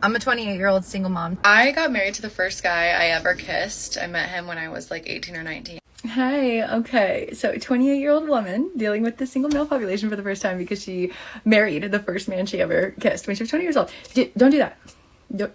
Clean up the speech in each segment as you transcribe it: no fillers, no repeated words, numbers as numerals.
I'm a 28-year-old single mom. I got married to the first guy I ever kissed. I met him when I was like 18 or 19. Hi, okay, so 28-year-old woman dealing with the single male population for the first time because she married the first man she ever kissed when she was 20 years old. Don't do that.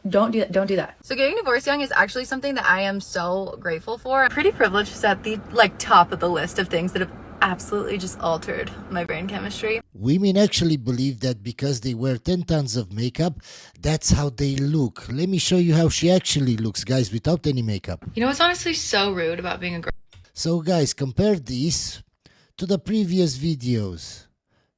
Don't do that. So getting divorced young is actually something that I am so grateful for. I'm pretty privileged to at the top of the list of things that have absolutely just altered my brain chemistry. Women actually believe that because they wear 10 tons of makeup, that's how they look. Let me show you how she actually looks, guys, without any makeup. You know what's honestly so rude about being a girl? So guys, compare this to the previous videos.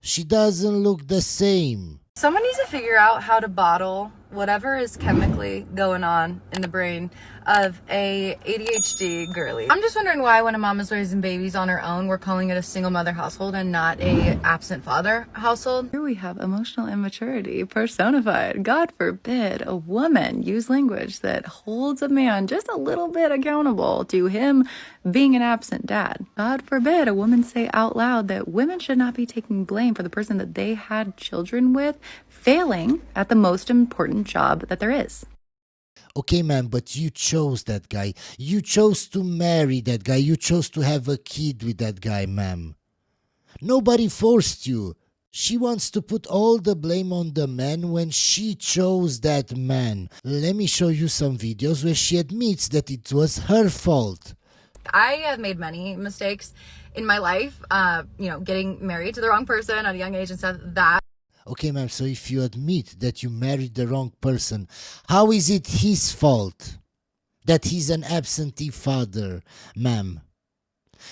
She doesn't look the same. Someone needs to figure out how to bottle whatever is chemically going on in the brain of a ADHD girly. I'm just wondering why when a mom is raising babies on her own, we're calling it a single mother household and not a absent father household. Here we have emotional immaturity personified. God forbid a woman use language that holds a man just a little bit accountable to him being an absent dad. God forbid a woman say out loud that women should not be taking blame for the person that they had children with failing at the most important job that there is. Okay, ma'am, but you chose that guy. You chose to marry that guy. You chose to have a kid with that guy, ma'am. Nobody forced you. She wants to put all the blame on the man when she chose that man. Let me show you some videos where she admits that it was her fault. I have made many mistakes in my life, getting married to the wrong person at a young age and stuff. Okay, ma'am, so if you admit that you married the wrong person, how is it his fault that he's an absentee father, ma'am?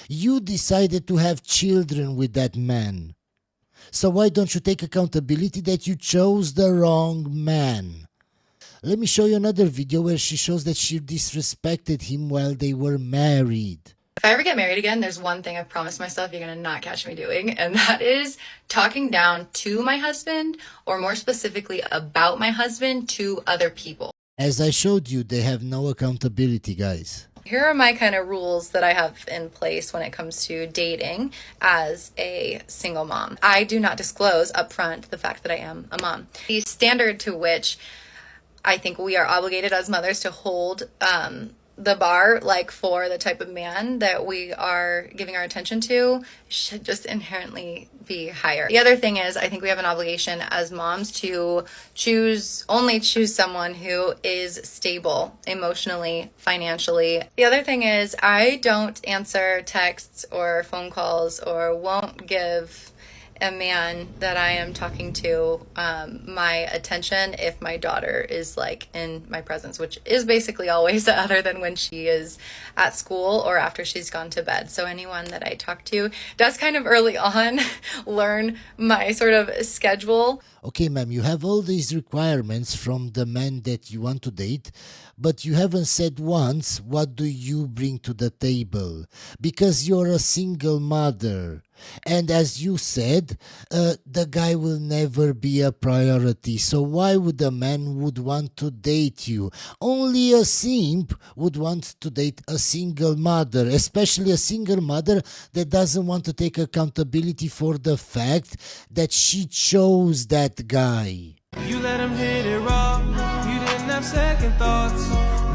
You decided to have children with that man. So why don't you take accountability that you chose the wrong man? Let me show you another video where she shows that she disrespected him while they were married. If I ever get married again, there's one thing I've promised myself you're going to not catch me doing, and that is talking down to my husband, or more specifically about my husband, to other people. As I showed you, they have no accountability, guys. Here are my kind of rules that I have in place when it comes to dating as a single mom. I do not disclose upfront the fact that I am a mom. The standard to which I think we are obligated as mothers to hold the bar, like for the type of man that we are giving our attention to, should just inherently be higher. The other thing is, I think we have an obligation as moms to only choose someone who is stable emotionally, financially. The other thing is, I don't answer texts or phone calls or won't give a man that I am talking to my attention if my daughter is like in my presence, which is basically always other than when she is at school or after she's gone to bed. So anyone that I talk to does kind of early on learn my sort of schedule. Okay, ma'am, you have all these requirements from the man that you want to date, but you haven't said once, what do you bring to the table? Because you're a single mother. And as you said, the guy will never be a priority. So why would a man would want to date you? Only a simp would want to date a single mother, especially a single mother that doesn't want to take accountability for the fact that she chose that guy. You let him hit it raw. You didn't have second thoughts.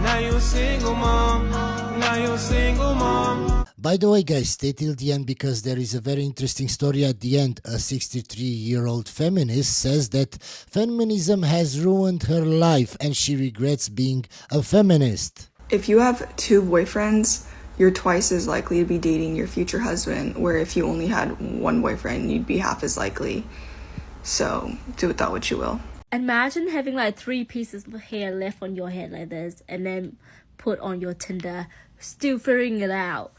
Now you're a single mom. Now you're a single mom. By the way, guys, stay till the end because there is a very interesting story at the end. A 63-year-old feminist says that feminism has ruined her life and she regrets being a feminist. If you have two boyfriends, you're twice as likely to be dating your future husband, where if you only had one boyfriend, you'd be half as likely. So do with that what you will. Imagine having like 3 pieces of hair left on your head like this and then put on your Tinder, still figuring it out.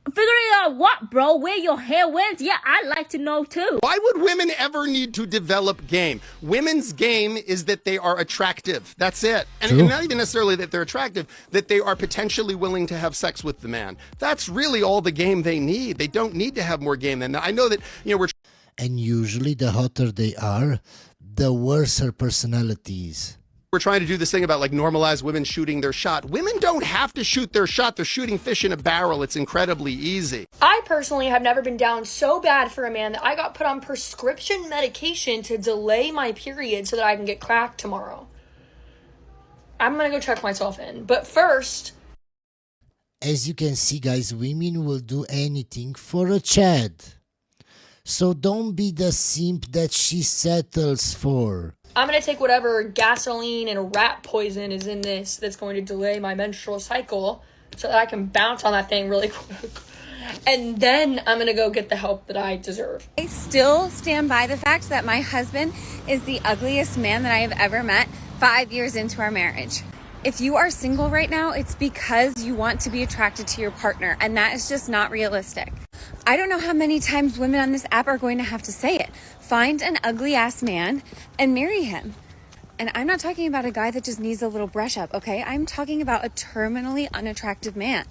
Figuring out what, bro? Where your hair went? Yeah, I'd like to know too. Why would women ever need to develop game? Women's game is that they are attractive. That's it. And not even necessarily that they're attractive, that they are potentially willing to have sex with the man. That's really all the game they need. They don't need to have more game than that. I know that, we're... And usually the hotter they are, the worse her personality is. We're trying to do this thing about like normalize women shooting their shot. Women don't have to shoot their shot. They're shooting fish in a barrel. It's incredibly easy. I personally have never been down so bad for a man that I got put on prescription medication to delay my period so that I can get cracked tomorrow. I'm gonna go check myself in. But first, As you can see, guys, women will do anything for a Chad. So don't be the simp that she settles for. I'm gonna take whatever gasoline and rat poison is in this that's going to delay my menstrual cycle so that I can bounce on that thing really quick. And then I'm gonna go get the help that I deserve. I still stand by the fact that my husband is the ugliest man that I have ever met 5 years into our marriage. If you are single right now, it's because you want to be attracted to your partner, and that is just not realistic. I don't know how many times women on this app are going to have to say it. Find an ugly ass man and marry him. And I'm not talking about a guy that just needs a little brush up, okay? I'm talking about a terminally unattractive man.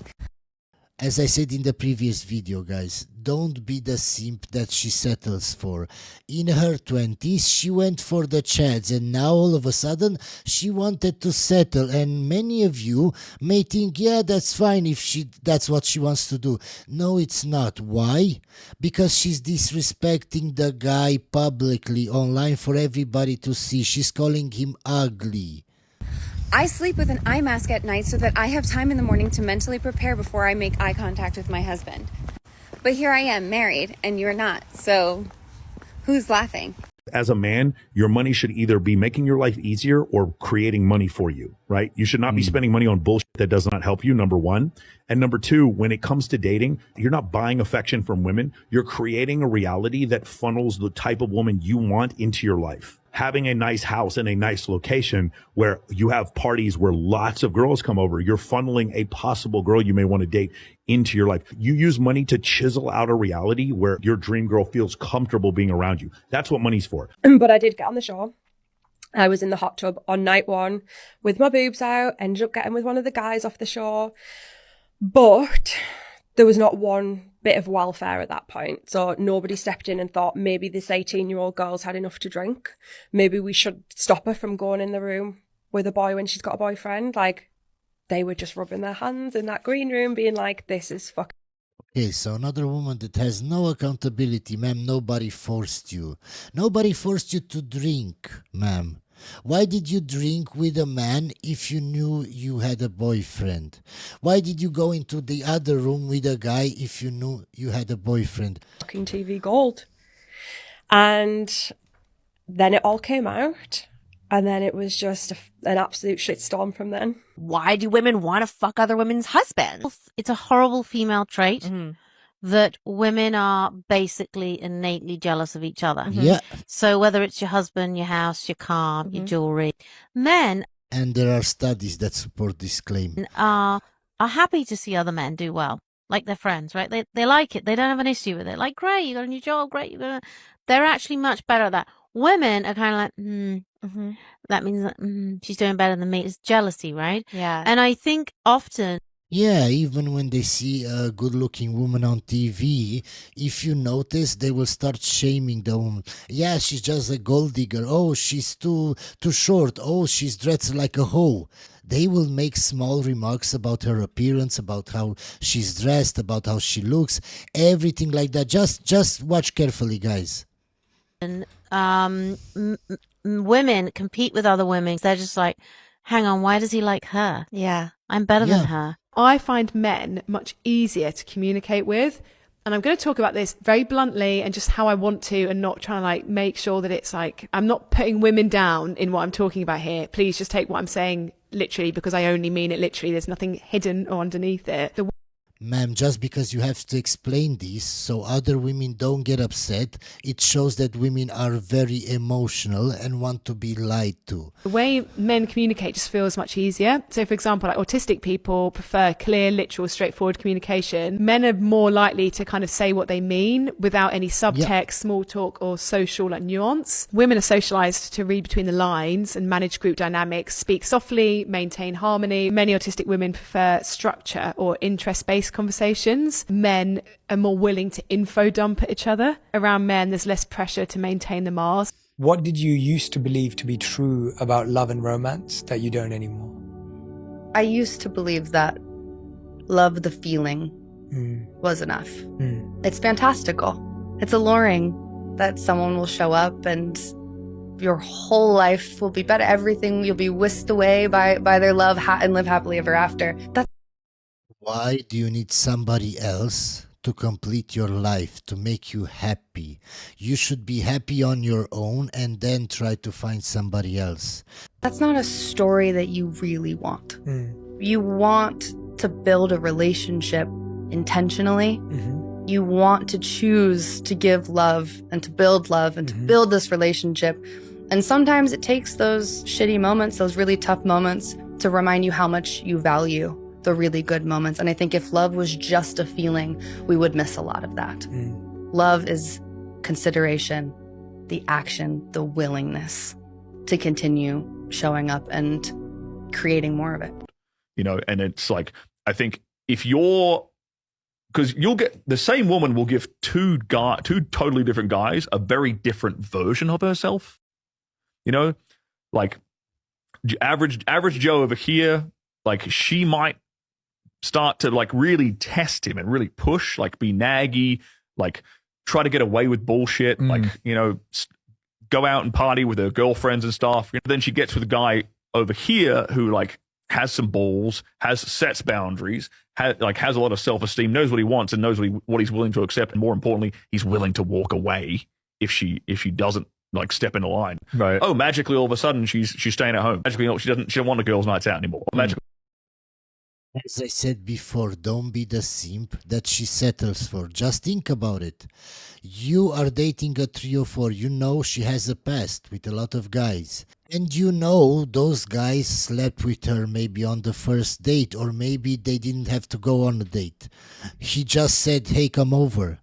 As I said in the previous video, guys, don't be the simp that she settles for. In her 20s, she went for the Chads, and now all of a sudden, she wanted to settle. And many of you may think, yeah, that's fine if that's what she wants to do. No, it's not. Why? Because she's disrespecting the guy publicly online for everybody to see. She's calling him ugly. I sleep with an eye mask at night so that I have time in the morning to mentally prepare before I make eye contact with my husband. But here I am, married, and you're not. So who's laughing? As a man, your money should either be making your life easier or creating money for you, right? You should not be spending money on bullshit that does not help you, number one. And number two, when it comes to dating, you're not buying affection from women. You're creating a reality that funnels the type of woman you want into your life. Having a nice house in a nice location where you have parties where lots of girls come over, you're funneling a possible girl you may want to date into your life. You use money to chisel out a reality where your dream girl feels comfortable being around you. That's what money's for. But I did get on the shore. I was in the hot tub on night one with my boobs out, ended up getting with one of the guys off the shore. But there was not one bit of welfare at that point. So nobody stepped in and thought maybe this 18-year-old girl's had enough to drink. Maybe we should stop her from going in the room with a boy when she's got a boyfriend. Like, they were just rubbing their hands in that green room being like, this is fucking... Okay, so another woman that has no accountability, ma'am. Nobody forced you. Nobody forced you to drink, ma'am. Why did you drink with a man if you knew you had a boyfriend? Why did you go into the other room with a guy if you knew you had a boyfriend? Fucking TV gold. And then it all came out. And then it was just an absolute shitstorm from then. Why do women want to fuck other women's husbands? It's a horrible female trait that women are basically innately jealous of each other. Yeah. So whether it's your husband, your house, your car, your jewelry, men And there are studies that support this claim. are happy to see other men do well, like their friends, right? They like it. They don't have an issue with it. Like, great, you got a new job, great. They're actually much better at that. Women are kind of like, that means that she's doing better than me. It's jealousy, right? Yeah. And I think often, Yeah, even when they see a good-looking woman on TV, if you notice, they will start shaming the woman. Yeah, she's just a gold digger. Oh, she's too short. Oh, she's dressed like a hoe. They will make small remarks about her appearance, about how she's dressed, about how she looks, everything like that. Just watch carefully, guys. women compete with other women. They're just like, hang on, why does he like her? Yeah. I'm better than her. I find men much easier to communicate with. And I'm going to talk about this very bluntly and just how I want to, and not trying to like make sure that it's like, I'm not putting women down in what I'm talking about here. Please just take what I'm saying literally, because I only mean it literally. There's nothing hidden or underneath it. Ma'am, just because you have to explain this so other women don't get upset, it shows that women are very emotional and want to be lied to. The way men communicate just feels much easier. So, for example, like autistic people prefer clear, literal, straightforward communication. Men are more likely to kind of say what they mean without any subtext, small talk, or social like nuance. Women are socialized to read between the lines and manage group dynamics, speak softly, maintain harmony. Many autistic women prefer structure or interest-based conversations. Men are more willing to info dump at each other. Around men, there's less pressure to maintain the mask. What did you used to believe to be true about love and romance that you don't anymore? I used to believe that love the feeling was enough. It's fantastical. It's alluring that someone will show up and your whole life will be better. Everything, you'll be whisked away by their love and live happily ever after. Why do you need somebody else to complete your life, to make you happy? You should be happy on your own and then try to find somebody else. That's not a story that you really want. You want to build a relationship intentionally. You want to choose to give love and to build this relationship. And sometimes it takes those shitty moments, those really tough moments, to remind you how much you value the really good moments. And I think if love was just a feeling, we would miss a lot of that. Love is consideration, the action, the willingness to continue showing up and creating more of it. You know, and it's like, I think if you're, because you'll get, the same woman will give two totally different guys a very different version of herself. You know, like average Joe over here, like she might start to like really test him and really push, like be naggy, like try to get away with bullshit, like, you know, go out and party with her girlfriends and stuff. Then she gets with a guy over here who like has some balls, sets boundaries, has a lot of self-esteem, knows what he wants and knows what he's willing to accept, and more importantly, he's willing to walk away if she doesn't like step in the line. Right. Oh, magically all of a sudden she's staying at home. Magically she don't want the girls' nights out anymore. Magically. As I said before, don't be the simp that she settles for. Just think about it. You are dating a 3 or 4. You know she has a past with a lot of guys. And you know those guys slept with her maybe on the first date, or maybe they didn't have to go on a date. He just said, hey, come over.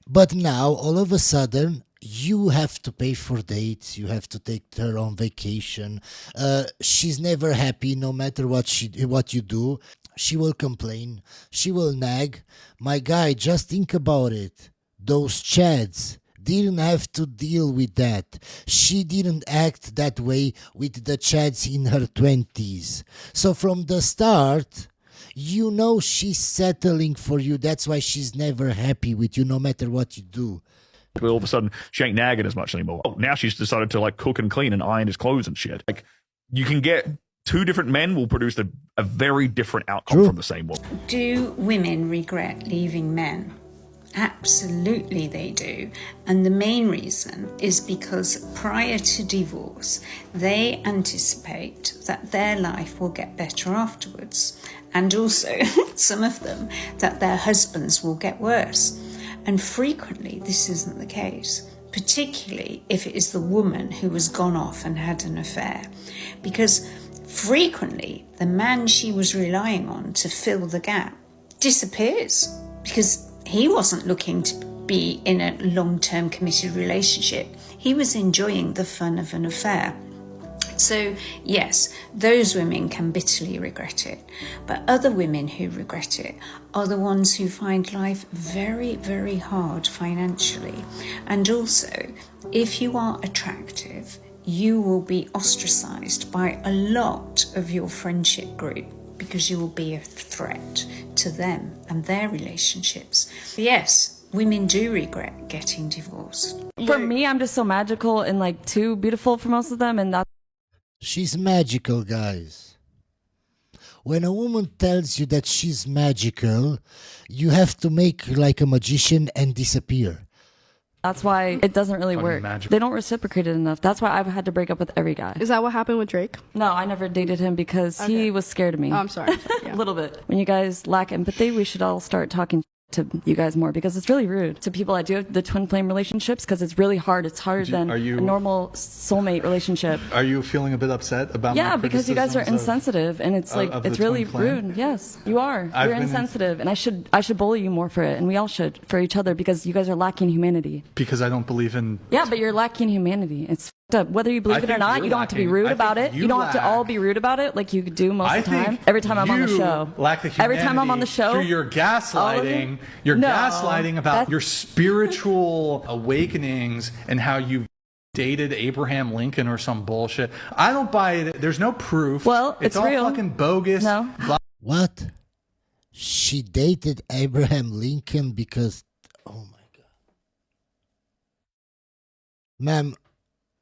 But now, all of a sudden, you have to pay for dates. You have to take her on vacation. She's never happy no matter what you do. She will complain. She will nag. My guy, just think about it. Those chads didn't have to deal with that. She didn't act that way with the chads in her 20s. So from the start, you know she's settling for you. That's why she's never happy with you no matter what you do. All of a sudden, she ain't nagging as much anymore. Oh, now she's decided to like cook and clean and iron his clothes and shit. Like, you can get two different men will produce a very different outcome from the same woman. Do women regret leaving men? Absolutely they do. And the main reason is because prior to divorce, they anticipate that their life will get better afterwards. And also, some of them, that their husbands will get worse. And frequently this isn't the case, particularly if it is the woman who has gone off and had an affair. Because frequently the man she was relying on to fill the gap disappears because he wasn't looking to be in a long-term committed relationship. He was enjoying the fun of an affair. So yes, those women can bitterly regret it, but other women who regret it are the ones who find life very, very hard financially. And also, if you are attractive, you will be ostracized by a lot of your friendship group because you will be a threat to them and their relationships. Yes, women do regret getting divorced. For me, I'm just so magical and like too beautiful for most of them, and that's She's magical, guys. When a woman tells you that she's magical, you have to make her like a magician and disappear. That's why it doesn't really work. They don't reciprocate it enough. That's why I've had to break up with every guy. Is that what happened with Drake? No, I never dated him because he was scared of me. Oh, I'm sorry. A little bit. When you guys lack empathy, we should all start talking to you guys more because it's really rude to people that do the twin flame relationships because it's really hard. It's harder than a normal soulmate relationship. Are you feeling a bit upset about my because you guys are insensitive and it's like it's really rude. Yes, you are. You're insensitive and I should bully you more for it, and we all should for each other because you guys are lacking humanity. Because I don't believe in but you're lacking humanity. It's up. Whether you believe it or not, you don't have to be rude about it. You don't have to all be rude about it like you do most of the time. Every time I'm on the show. Lack the humanity every time I'm on the show. Through your gaslighting. You're gaslighting about your spiritual awakenings and how you dated Abraham Lincoln or some bullshit. I don't buy it. There's no proof. Well, it's all real. fucking bogus. No. What? She dated Abraham Lincoln because... Oh my God. Ma'am,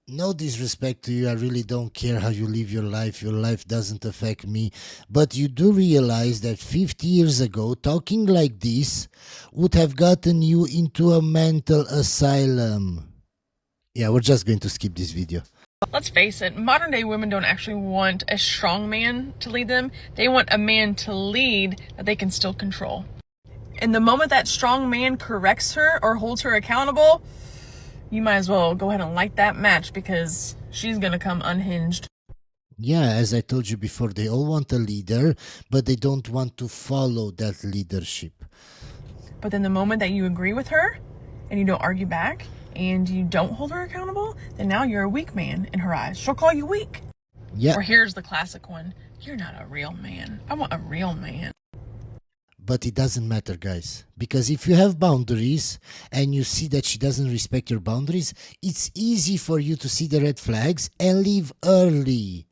no disrespect to you. I really don't care how you live your life. Your life doesn't affect me. But you do realize that 50 years ago, talking like this would have gotten you into a mental asylum. Yeah, we're just going to skip this video. Let's face it, modern day women don't actually want a strong man to lead them. They want a man to lead that they can still control. And the moment that strong man corrects her or holds her accountable, you might as well go ahead and light that match because she's gonna come unhinged. Yeah, as I told you before, they all want a leader, but they don't want to follow that leadership. But then the moment that you agree with her and you don't argue back and you don't hold her accountable, then now you're a weak man in her eyes. She'll call you weak. Yeah. Or here's the classic one. You're not a real man. I want a real man. But it doesn't matter, guys. Because if you have boundaries and you see that she doesn't respect your boundaries, it's easy for you to see the red flags and leave early.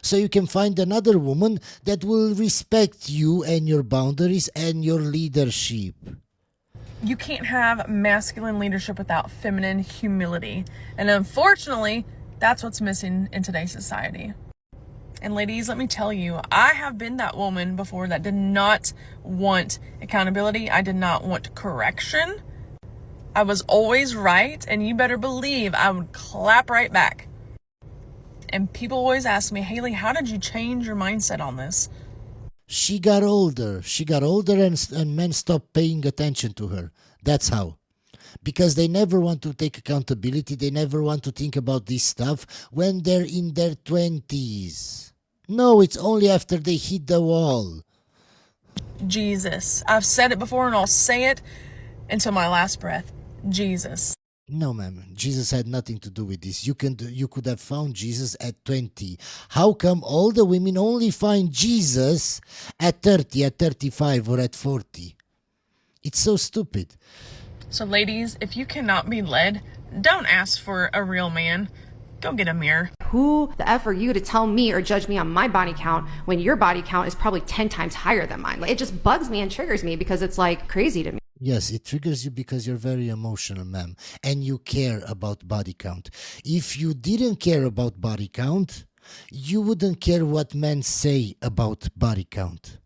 So you can find another woman that will respect you and your boundaries and your leadership. You can't have masculine leadership without feminine humility. And unfortunately, that's what's missing in today's society. And ladies, let me tell you, I have been that woman before that did not want accountability. I did not want correction. I was always right, and you better believe I would clap right back. And people always ask me, Haley, how did you change your mindset on this? She got older. She got older and men stopped paying attention to her. That's how. Because they never want to take accountability. They never want to think about this stuff when they're in their 20s. No, it's only after they hit the wall. Jesus. I've said it before and I'll say it until my last breath. Jesus. No, ma'am. Jesus had nothing to do with this. You could have found Jesus at 20. How come all the women only find Jesus at 30, at 35, or at 40? It's so stupid. So ladies, if you cannot be led, don't ask for a real man. Go get a mirror. Who the F are you to tell me or judge me on my body count when your body count is probably 10 times higher than mine? Like, it just bugs me and triggers me because it's like crazy to me. Yes, it triggers you because you're very emotional, ma'am, and you care about body count. If you didn't care about body count, you wouldn't care what men say about body count.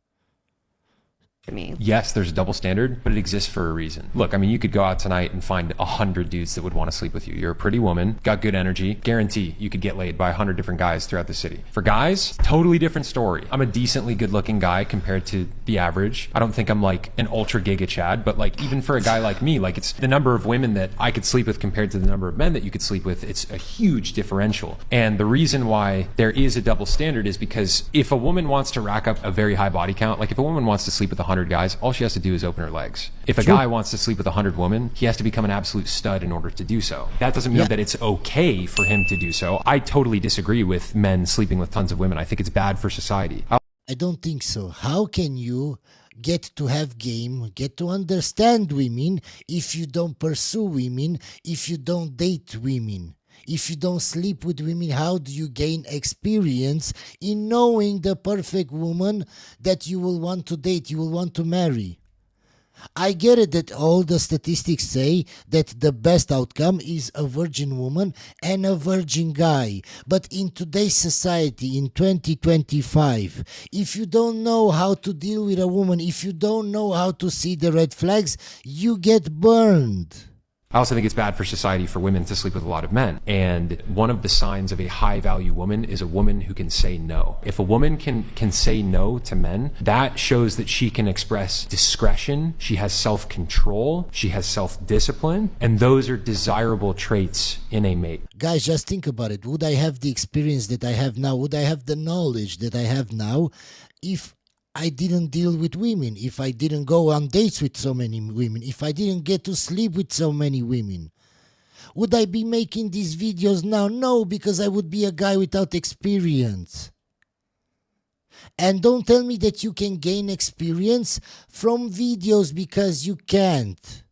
Yes, there's a double standard, but it exists for a reason. Look, I mean, you could go out tonight and find 100 dudes that would want to sleep with you. You're a pretty woman, got good energy, guarantee you could get laid by 100 different guys throughout the city. For guys, totally different story. I'm a decently good looking guy compared to the average. I don't think I'm like an ultra giga chad, but like even for a guy like me, like it's the number of women that I could sleep with compared to the number of men that you could sleep with. It's a huge differential. And the reason why there is a double standard is because if a woman wants to rack up a very high body count, like if a woman wants to sleep with 100 guys, all she has to do is open her legs. If a guy wants to sleep with 100 women, he has to become an absolute stud in order to do so. That doesn't mean that it's okay for him to do so. I totally disagree with men sleeping with tons of women. I think it's bad for society. I don't think so. How can you get to have game, get to understand women if you don't pursue women, if you don't date women? If you don't sleep with women, how do you gain experience in knowing the perfect woman that you will want to date, you will want to marry? I get it that all the statistics say that the best outcome is a virgin woman and a virgin guy. But in today's society, in 2025, if you don't know how to deal with a woman, if you don't know how to see the red flags, you get burned. I also think it's bad for society for women to sleep with a lot of men. And one of the signs of a high value woman is a woman who can say no. If a woman can say no to men, that shows that she can express discretion, she has self-control, she has self-discipline, and those are desirable traits in a mate. Guys, just think about it. Would I have the experience that I have now? Would I have the knowledge that I have now if I didn't deal with women, if I didn't go on dates with so many women, if I didn't get to sleep with so many women? Would I be making these videos now? No, because I would be a guy without experience. And don't tell me that you can gain experience from videos, because you can't.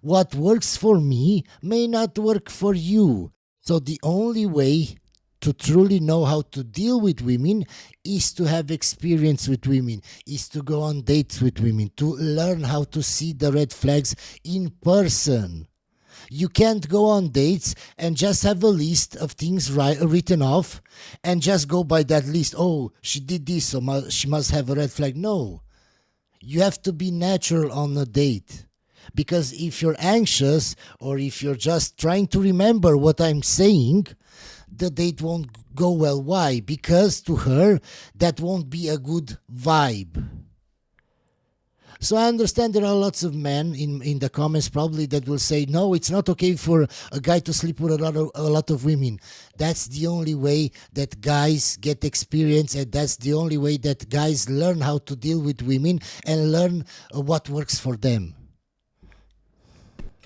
What works for me may not work for you. So the only way to truly know how to deal with women is to have experience with women, is to go on dates with women, to learn how to see the red flags in person. You can't go on dates and just have a list of things written off and just go by that list. Oh, she did this, so she must have a red flag. No. You have to be natural on a date. Because if you're anxious or if you're just trying to remember what I'm saying, the date won't go well. Why? Because to her, that won't be a good vibe. So I understand there are lots of men in the comments probably that will say, no, it's not okay for a guy to sleep with a lot of women. That's the only way that guys get experience, and that's the only way that guys learn how to deal with women and learn what works for them.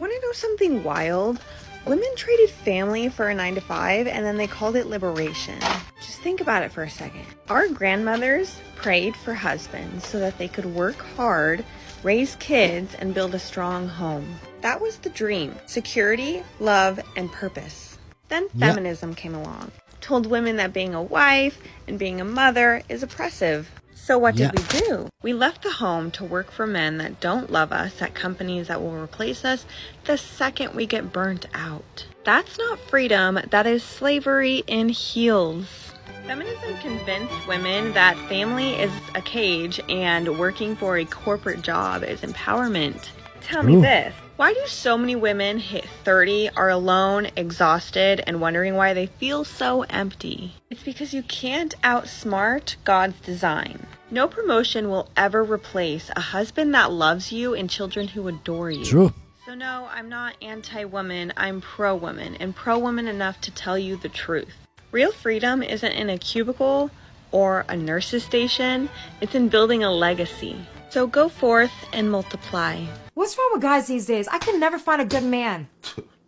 Want to know something wild? Women traded family for a 9-to-5 and then they called it liberation. Just think about it for a second. Our grandmothers prayed for husbands so that they could work hard, raise kids, and build a strong home. That was the dream. Security, love, and purpose. Then feminism came along. Told women that being a wife and being a mother is oppressive. So what did we do? We left the home to work for men that don't love us at companies that will replace us the second we get burnt out. That's not freedom, that is slavery in heels. Feminism convinced women that family is a cage and working for a corporate job is empowerment. Tell me this, why do so many women hit 30, are alone, exhausted, and wondering why they feel so empty? It's because you can't outsmart God's design. No promotion will ever replace a husband that loves you and children who adore you. True. So no, I'm not anti-woman, I'm pro-woman, and pro-woman enough to tell you the truth. Real freedom isn't in a cubicle or a nurse's station, it's in building a legacy. So go forth and multiply. What's wrong with guys these days? I can never find a good man.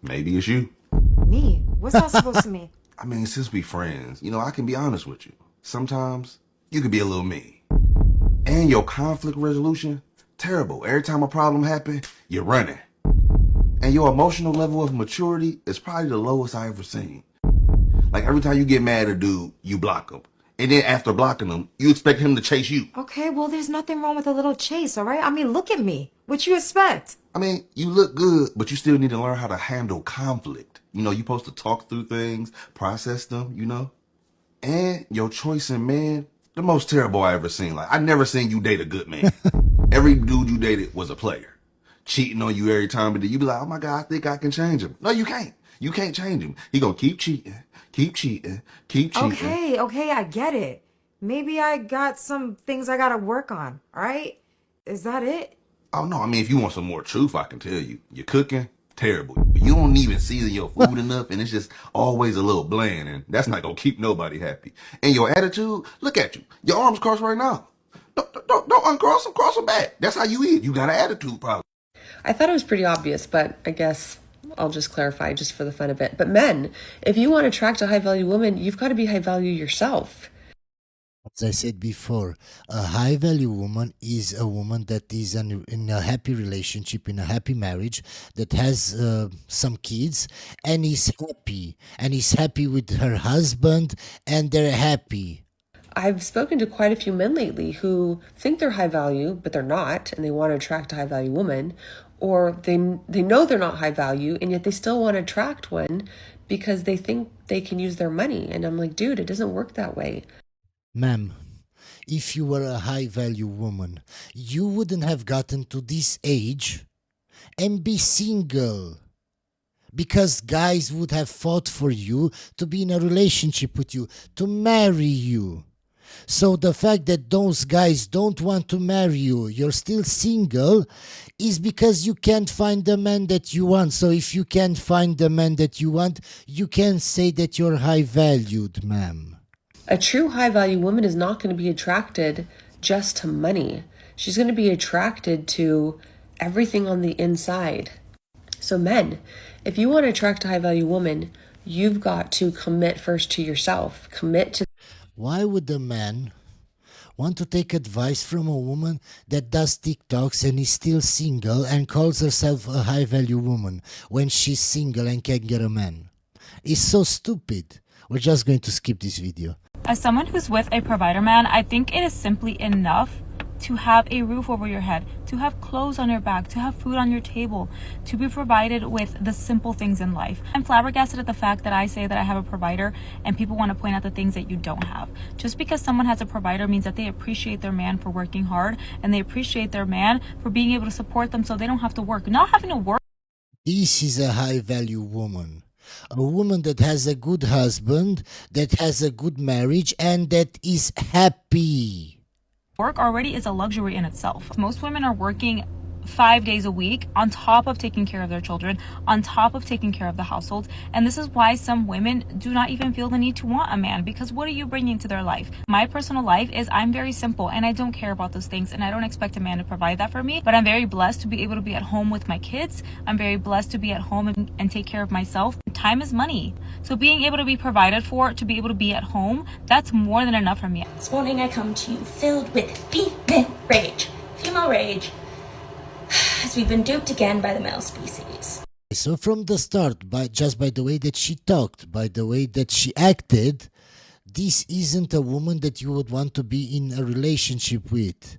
Maybe it's you. Me? What's that supposed to mean? I mean, since we friends, I can be honest with you. Sometimes you could be a little mean. And your conflict resolution, terrible. Every time a problem happens, you're running. And your emotional level of maturity is probably the lowest I ever seen. Like every time you get mad at a dude, you block him. And then after blocking him, you expect him to chase you. Okay, well, there's nothing wrong with a little chase, all right? I mean, look at me. What you expect? I mean, you look good, but you still need to learn how to handle conflict. You're supposed to talk through things, process them, And your choice in man, the most terrible I ever seen. Like, I never seen you date a good man. Every dude you dated was a player. Cheating on you every time, but then you be like, oh my God, I think I can change him. No, you can't. You can't change him. He gonna keep cheating, keep cheating, keep cheating. Okay, I get it. Maybe I got some things I gotta work on, all right? Is that it? Oh no, I mean, if you want some more truth, I can tell you. You're cooking, terrible. You don't even season your food enough, and it's just always a little bland, and that's not gonna keep nobody happy. And your attitude, look at you. Your arms crossed right now. Don't uncross them, cross them back. That's how you eat. You got an attitude problem. I thought it was pretty obvious, but I guess I'll just clarify just for the fun of it. But men, if you want to attract a high-value woman, you've got to be high-value yourself. As I said before, a high-value woman is a woman that is in a happy relationship, in a happy marriage, that has some kids, and is happy with her husband, and they're happy. I've spoken to quite a few men lately who think they're high value, but they're not, and they want to attract a high value woman, or they know they're not high value, and yet they still want to attract one because they think they can use their money. And I'm like, dude, it doesn't work that way. Ma'am, if you were a high-value woman, you wouldn't have gotten to this age and be single. Because guys would have fought for you to be in a relationship with you, to marry you. So the fact that those guys don't want to marry you, you're still single, is because you can't find the man that you want. So if you can't find the man that you want, you can say that you're high-valued, ma'am. A true high-value woman is not going to be attracted just to money. She's going to be attracted to everything on the inside. So men, if you want to attract a high-value woman, you've got to commit first to yourself. Commit to... Why would a man want to take advice from a woman that does TikToks and is still single and calls herself a high-value woman when she's single and can't get a man? is so stupid. We're just going to skip this video. As someone who's with a provider man, I think it is simply enough to have a roof over your head, to have clothes on your back, to have food on your table, to be provided with the simple things in life. I'm flabbergasted at the fact that I say that I have a provider and people want to point out the things that you don't have. Just because someone has a provider means that they appreciate their man for working hard and they appreciate their man for being able to support them so they don't have to work. Not having to work. This is a high-value woman. A woman that has a good husband, that has a good marriage, and that is happy. Work already is a luxury in itself. Most women are working 5 days a week on top of taking care of their children, on top of taking care of the household. And this is why some women do not even feel the need to want a man, because what are you bringing to their life? My personal life is I'm very simple and I don't care about those things and I don't expect a man to provide that for me, but I'm very blessed to be able to be at home with my kids. I'm very blessed to be at home and take care of myself. Time is money. So being able to be provided for, to be able to be at home, that's more than enough for me. This morning I come to you filled with female rage, as we've been duped again by the male species. So from the start, just by the way that she talked, by the way that she acted, this isn't a woman that you would want to be in a relationship with.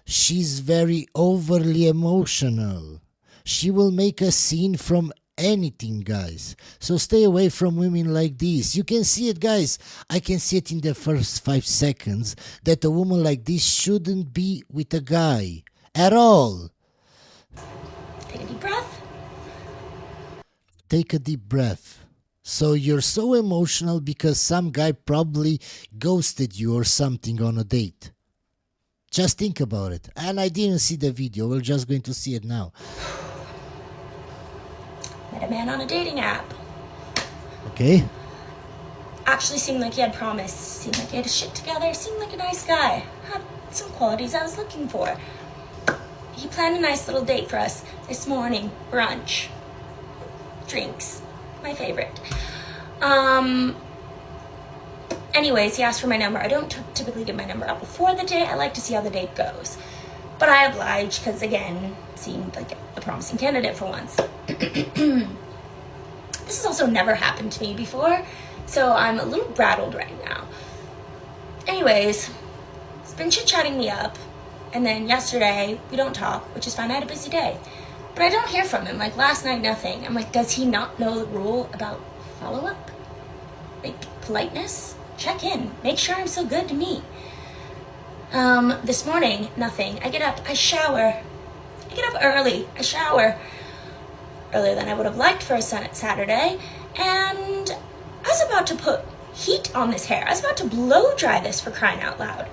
She's very overly emotional. She will make a scene from anything, guys. So stay away from women like this. You can see it, guys. I can see it in the first 5 seconds that a woman like this shouldn't be with a guy at all. Take a deep breath. Take a deep breath. So you're so emotional because some guy probably ghosted you or something on a date. Just think about it. And I didn't see the video. We're just going to see it now. Met a man on a dating app. Okay. Actually seemed like he had promise. Seemed like he had his shit together. Seemed like a nice guy. Had some qualities I was looking for. He planned a nice little date for us this morning. Brunch. Drinks. My favorite. Anyways, he asked for my number. I don't typically give my number out before the date. I like to see how the date goes. But I obliged because, again, seemed like a promising candidate for once. This has also never happened to me before, so I'm a little rattled right now. Anyways, he's been chit-chatting me up. And then yesterday, we don't talk, which is fine. I had a busy day. But I don't hear from him. Like, last night, nothing. I'm like, does he not know the rule about follow-up? Like, politeness? Check in. Make sure I'm still good to meet. This morning, nothing. I get up, I shower. I get up early. I shower. Earlier than I would have liked for a Saturday. And I was about to put heat on this hair. I was about to blow dry this, for crying out loud.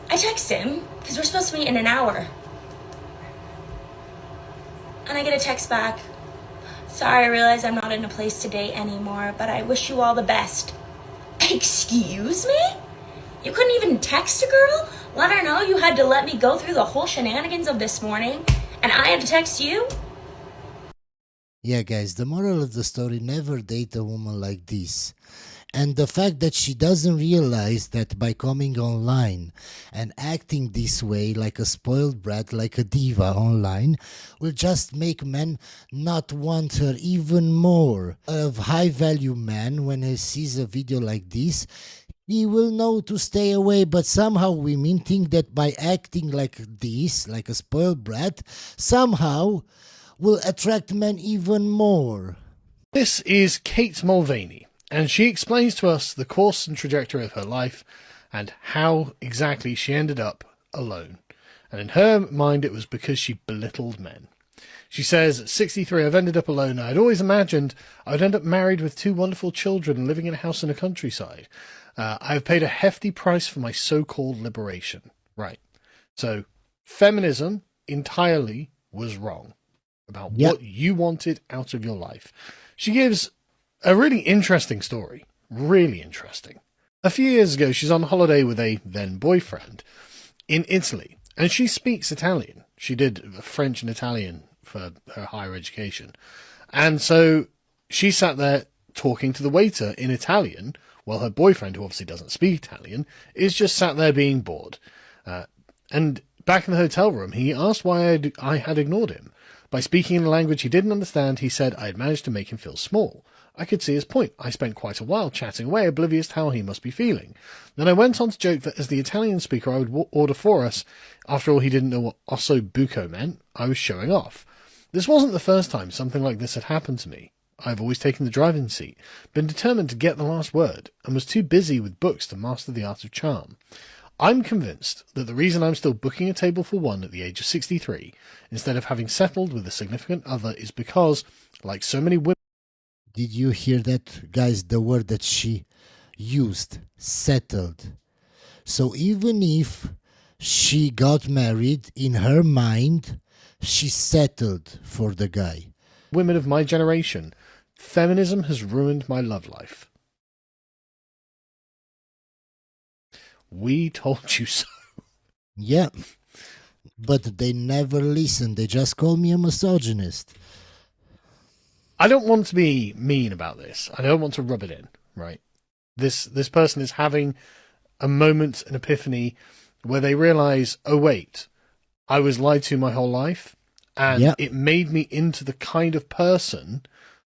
I text him, because we're supposed to meet in an hour. And I get a text back. Sorry, I realize I'm not in a place to date anymore, but I wish you all the best. Excuse me? You couldn't even text a girl? Let her know you had to let me go through the whole shenanigans of this morning, and I had to text you? Yeah, guys, the moral of the story, never date a woman like this. And the fact that she doesn't realize that by coming online and acting this way, like a spoiled brat, like a diva online, will just make men not want her even more. A high-value man, when he sees a video like this, he will know to stay away, but somehow women think that by acting like this, like a spoiled brat, somehow will attract men even more. This is Kate Mulvaney, and she explains to us the course and trajectory of her life and how exactly she ended up alone. And in her mind, it was because she belittled men. She says, at 63, I've ended up alone. I had always imagined I would end up married with 2 wonderful children and living in a house in the countryside. I have paid a hefty price for my so-called liberation. Right. So, feminism entirely was wrong about what you wanted out of your life. She gives a really interesting story. Really interesting. A few years ago, she's on holiday with a then-boyfriend in Italy, and she speaks Italian. She did French and Italian for her higher education. And so she sat there talking to the waiter in Italian, while her boyfriend, who obviously doesn't speak Italian, is just sat there being bored. And back in the hotel room, he asked why I had ignored him. By speaking in a language he didn't understand, he said I had managed to make him feel small. I could see his point. I spent quite a while chatting away, oblivious to how he must be feeling. Then I went on to joke that as the Italian speaker I would order for us. After all, he didn't know what osso buco meant. I was showing off. This wasn't the first time something like this had happened to me. I've always taken the driving seat, been determined to get the last word, and was too busy with books to master the art of charm. I'm convinced that the reason I'm still booking a table for one at the age of 63, instead of having settled with a significant other, is because, like so many women... Did you hear that, guys? The word that she used, settled. So even if she got married, in her mind, she settled for the guy. Women of my generation, feminism has ruined my love life. We told you so. Yeah, but they never listen. They just call me a misogynist. I don't want to be mean about this. I don't want to rub it in, right? This person is having a moment, an epiphany, where they realize, oh wait, I was lied to my whole life, and it made me into the kind of person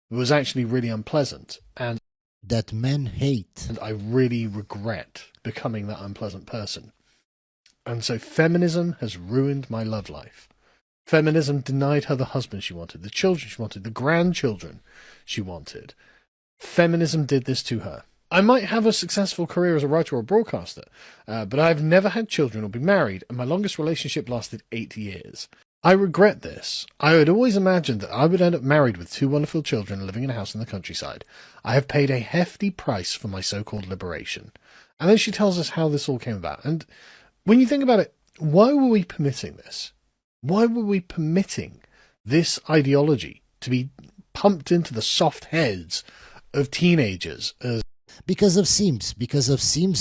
who was actually really unpleasant, and that men hate. And I really regret becoming that unpleasant person. And so feminism has ruined my love life. Feminism denied her the husband she wanted, the children she wanted, the grandchildren she wanted. Feminism did this to her. I might have a successful career as a writer or broadcaster, but I've never had children or been married, and my longest relationship lasted 8 years. I regret this. I had always imagined that I would end up married with 2 wonderful children living in a house in the countryside. I have paid a hefty price for my so-called liberation. And then she tells us how this all came about. And when you think about it, why were we permitting this? Why were we permitting this ideology to be pumped into the soft heads of teenagers? Because of Sims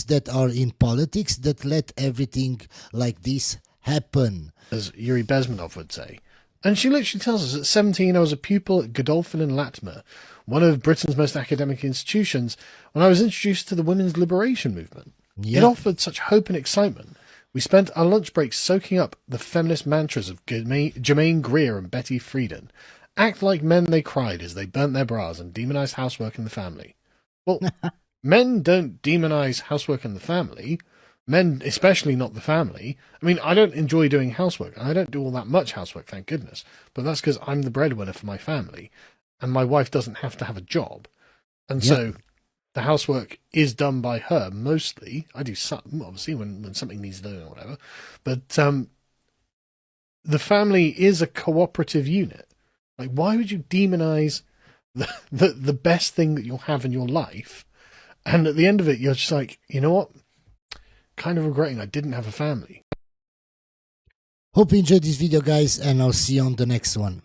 that are in politics that let everything like this happen. As Yuri Bezmenov would say. And she literally tells us, at 17, I was a pupil at Godolphin and Latimer, one of Britain's most academic institutions, when I was introduced to the women's liberation movement. It offered such hope and excitement. We spent our lunch breaks soaking up the feminist mantras of Germaine Greer and Betty Friedan. Act like men, they cried as they burnt their bras and demonized housework in the family. Well, men don't demonize housework in the family. Men, especially not the family. I mean, I don't enjoy doing housework. I don't do all that much housework, thank goodness. But that's because I'm the breadwinner for my family. And my wife doesn't have to have a job. And so the housework is done by her mostly. I do some, obviously, when something needs doing or whatever. But the family is a cooperative unit. Like, why would you demonize the best thing that you'll have in your life? And at the end of it, you're just like, you know what? Kind of regretting I didn't have a family. Hope you enjoyed this video, guys, and I'll see you on the next one.